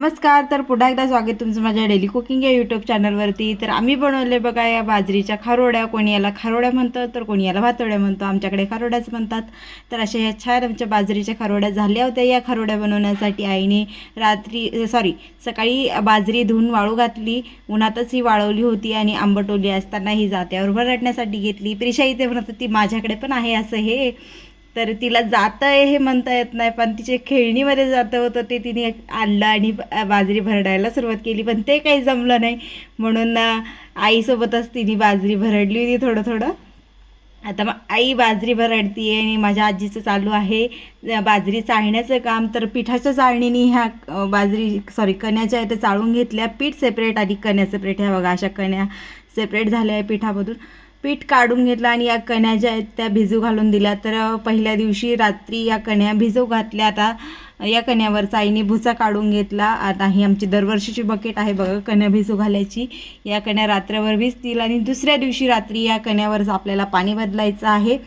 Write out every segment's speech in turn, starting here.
नमस्कार. तर पुन्हा एकदा स्वागत तुमचं माझ्या डेली कुकिंग या यूट्यूब चॅनलवरती. तर आम्ही बनवले बघा या बाजरीच्या खारोड्या. कोणी याला खारोड्या म्हणतं तर कोणी याला भातोड्या म्हणतो. आमच्याकडे खारोड्याच म्हणतात. तर अशा ह्या छान आमच्या बाजरीच्या खारोड्या झाल्या होत्या. या खारोड्या बनवण्यासाठी आईने सकाळी बाजरी धुवून वाळू घातली. उन्हातच ही वाळवली होती आणि आंबट असताना ही जात्यावर भरडण्यासाठी घेतली. प्रिशा इथे म्हणत ती माझ्याकडे पण आहे असं हे. तर तिला जातं आहे हे म्हणता येत नाही, पण तिचे खेळणीमध्ये जातं होतं ते तिने आणलं आणि बाजरी भरडायला सुरुवात केली, पण ते काही जमलं नाही. म्हणून आईसोबतच तिने बाजरी भरडली होती थोडं थोडं. आता मग आई बाजरी भरडती आहे आणि माझ्या आजीचं चालू आहे बाजरी चाळण्याचं काम. तर पिठाच्या चाळणीने ह्या कण्याच्या आहे त्या चाळून घेतल्या. पीठ सेपरेट आणि कण्या सेपरेट. ह्या बघा अशा कण्या सेपरेट झाल्या आहे पिठामधून. पीठ काढून घेतलं आणि या कण्या ज्या आहेत त्या भिजू घालून दिल्या. तर पहिल्या दिवशी रात्री या कण्या भिजू घातल्या. आता या कण्यावरचा आईने भुसा काढून घेतला. आता ही आमची दरवर्षीची बकेट आहे बघा कण्या भिजू घालायची. या कण्या रात्रभर भिजतील आणि दुसऱ्या दिवशी रात्री या कण्यावरच आपल्याला पाणी बदलायचं आहे.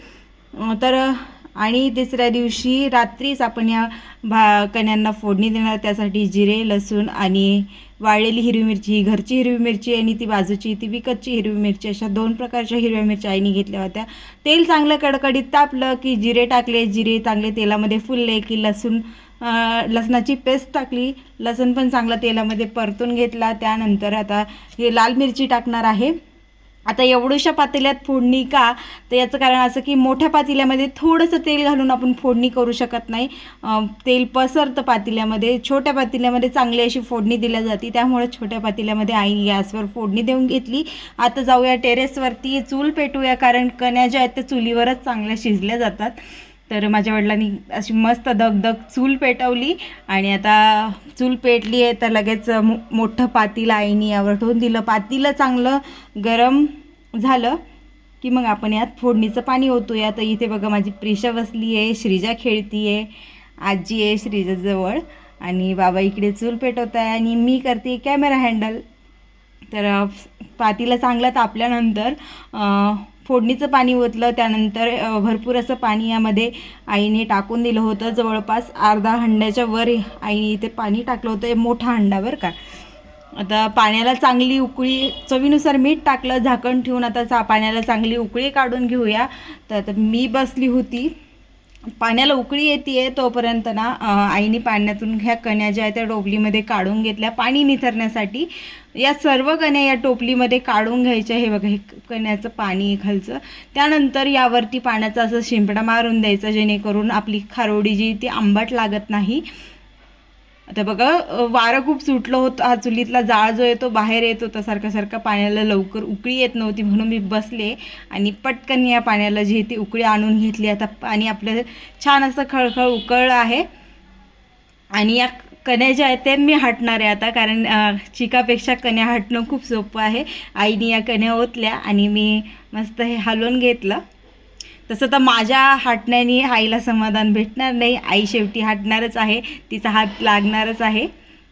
आणि तिसऱ्या दिवशी रात्रीच आपण या कण्यांना फोडणी देणार. त्यासाठी जिरे, लसूण आणि वाळलेली हिरवी मिरची, घरची हिरवी मिरची आणि ती बाजूची ती विकतची हिरवी मिरची, अशा 2 प्रकारच्या हिरव्या मिरच्या आईने घेतल्या होत्या. तेल चांगलं कडकडीत तापलं की जिरे टाकले. जिरे चांगले तेलामध्ये फुलले की लसणाची पेस्ट टाकली. लसूण पण चांगलं तेलामध्ये परतून घेतला. त्यानंतर आता हे लाल मिरची टाकणार आहे. आता एवढ्याशा पातेल्यात फोडणी का, तर याचं कारण असं की मोठ्या पातेल्यामध्ये थोडंसं तेल घालून आपण फोडणी करू शकत नाही. तेल पसरतं पातेल्यामध्ये. छोट्या पातेल्यामध्ये चांगली अशी फोडणी दिल्या जाते, त्यामुळे छोट्या पातेल्यामध्ये आईने गॅसवर फोडणी देऊन घेतली. आता जाऊया टेरेसवरती, चूल पेटूया, कारण कण्या ज्या आहेत त्या चुलीवरच चांगल्या शिजल्या जातात. तर माझ्या वडिलांनी अशी मस्त दगदग चूल पेटवली आणि आता चूल पेटली आहे तर लगेच मोठं पातेलं आईने यावर ठेवून दिलं. पातेलं चांगलं गरम झालं की मग आपण यात फोडणीचं पाणी ओतूया. तर इथे बघा माझी प्रिशा बसली आहे, श्रीजा खेळती आहे, आजी आहे श्रीजाजवळ आणि बाबा इकडे चूल पेटवत आहे आणि मी करते कॅमेरा हँडल. तर पातेलं चांगलं तापल्यानंतर फोडणीचं पाणी ओतलं. त्यानंतर भरपूर असं पाणी यामध्ये आईने टाकून दिलं होतं. जवळपास अर्धा हंड्याच्या वर आईने इथे पाणी टाकलं होतं. मोठा हंडा बरं का. आता पाण्याला चांगली उकळी, चवीनुसार मीठ टाकलं, झाकण ठेवून आता पाण्याला चांगली उकळी काढून घेऊया. तर आता मी बसली होती. पाण्याला उकळी येते तोपर्यंत ना आईने पाण्यातून ह्या कण्या ज्या आहेत त्या टोपलीमध्ये काढून घेतल्या पाणी निथरण्यासाठी. या सर्व कण्या या टोपलीमध्ये काढून घ्यायच्या. हे बघा हे कण्याचं पाणी खालचं. त्यानंतर यावरती पाण्याचा असं शिंपडा मारून द्यायचा, जेणेकरून आपली खारोडी जी ती आंबट लागत नाही. आता बघा वारं खूप सुटलं होतं. हा चुलीतला जाळ जो येतो बाहेर येत होता सारखं पाण्याला लवकर उकळी येत नव्हती, म्हणून मी बसले आणि पटकन या पाण्याला जी ती उकळी आणून घेतली. आता पाणी आपलं छान असं खळखळ उकळलं आहे आणि या कण्या ज्या आहेत त्या मी हटणार आहे आता, कारण चिकापेक्षा कण्या हटणं खूप सोपं आहे. आईने या कण्या ओतल्या आणि मी मस्त हे हलवून घेतलं. तसं तर माझ्या हटण्याने आईला समाधान भेटणार नाही. आई शेवटी हटणारच आहे, तिचा हात लागणारच आहे.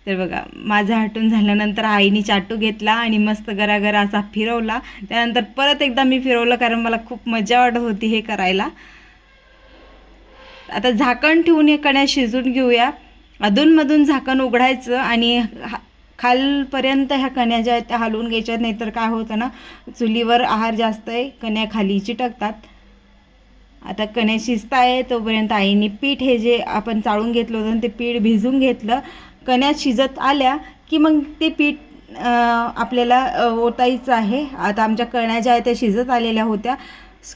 तर बघा माझा हटून झाल्यानंतर आईने चाटू घेतला आणि मस्त गरागरा असा फिरवला. त्यानंतर परत एकदा मी फिरवलं, कारण मला खूप मजा वाटत होती हे करायला. आता झाकण ठेवून हे कण्या शिजून घेऊया. अधूनमधून झाकण उघडायचं आणि खालपर्यंत ह्या कण्या ज्या आहेत त्या हलवून घ्यायच्या. नाहीतर काय होतं ना, चुलीवर आहार जास्त आहे, कण्या खाली चिटकतात. आता कण्या शिजत आहे तोपर्यंत आईने पीठ हे जे आपण चाळून घेतलं होतं ते पीठ भिजून घेतलं. कण्या शिजत आल्या की मग ते पीठ आपल्याला ओतायचं आहे. आता आमच्या कण्या ज्या आहेत त्या शिजत आलेल्या होत्या.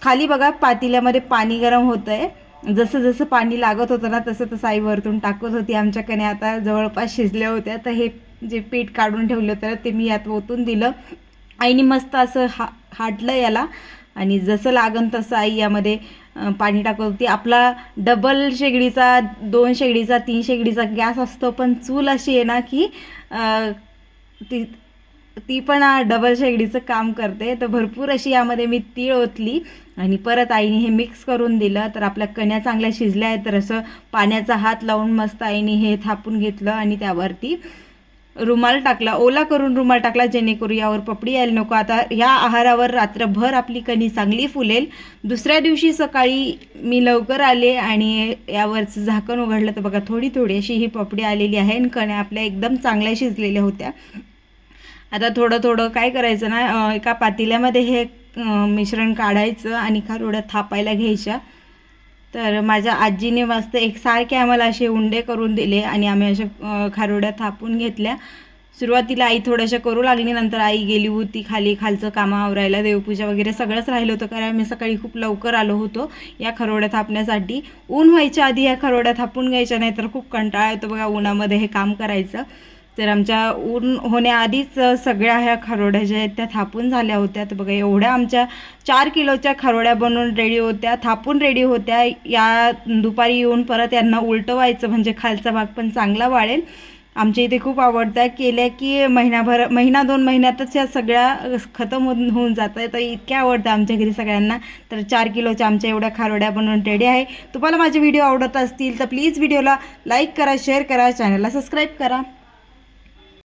खाली बघा पातेल्यामध्ये पाणी गरम होतं आहे. जसं जसं पाणी लागत होतं ना तसं तसं आई वरतून टाकत होती. आमच्या कण्या आता जवळपास शिजल्या होत्या. तर हे जे पीठ काढून ठेवलं होतं ते मी यात ओतून दिलं. आईने मस्त असं हाटलं याला आणि जसं लागन तसं आई यामध्ये पाणी टाकत होती. आपला डबल शेगडीचा, 2 शेगडीचा, 3 शेगडीचा गॅस असतो, पण चूल अशी आहे ना की ती पण डबल शेगडीचं काम करते. तर भरपूर अशी यामध्ये मी तीळ ओतली आणि परत आईने हे मिक्स करून दिलं. तर आपल्या कण्या चांगल्या शिजल्या आहेत. तर असं पाण्याचा हात लावून मस्त आईने हे थापून घेतलं आणि त्यावरती रुमाल टाकला, ओला करून रुमाल टाकला, जेणेकरून यावर पपडी यायला नको. आता ह्या आहारावर रात्रभर आपली कणी चांगली फुलेल. दुसऱ्या दिवशी सकाळी मी लवकर आले आणि यावरचं झाकण उघडलं तर बघा थोडी थोडी अशी ही पपडी आलेली आहे आणि कण्या आपल्या एकदम चांगल्या शिजलेल्या होत्या. आता थोडं थोडं काय करायचं ना, एका पातेल्यामध्ये हे मिश्रण काढायचं आणि खारोड्या थापायला घ्यायच्या. तर माझ्या आजीने मस्त एकसारखे आम्हाला असे उंडे करून दिले आणि आम्ही अशा खारोड्या थापून घेतल्या. सुरुवातीला आई थोड्याशा करू लागली, नंतर आई गेली होती खाली, खालचं कामं आवरायला, देवपूजा वगैरे सगळंच राहिलं होतं, कारण आम्ही सकाळी खूप लवकर आलो होतो या खारोड्या थापण्यासाठी. ऊन व्हायच्या आधी या खारोड्या थापून घ्यायच्या, नाही तर खूप कंटाळा येतो बघा उन्हामध्ये हे काम करायचं. तर आमच्या ऊन होण्याआधीच सगळ्या ह्या खारोड्या ज्या आहेत त्या थापून झाल्या होत्या. तर बघा एवढ्या आमच्या 4 किलोच्या खारोड्या बनवून रेडी होत्या, थापून रेडी होत्या. या दुपारी येऊन परत यांना उलटवायचं म्हणजे खालचा भाग पण चांगला वाळेल. आमच्या इथे खूप आवडतं, केल्या की महिना 2 महिन्यातच या सगळ्या खतम होऊन जातं. तर इतक्या आवडतं आमच्या घरी सगळ्यांना. तर 4 किलोच्या आमच्या एवढ्या खारोड्या बनवून रेडी आहे. तुम्हाला माझे व्हिडिओ आवडत असतील तर प्लीज व्हिडिओला लाईक करा, शेअर करा, चॅनलला सबस्क्राईब करा.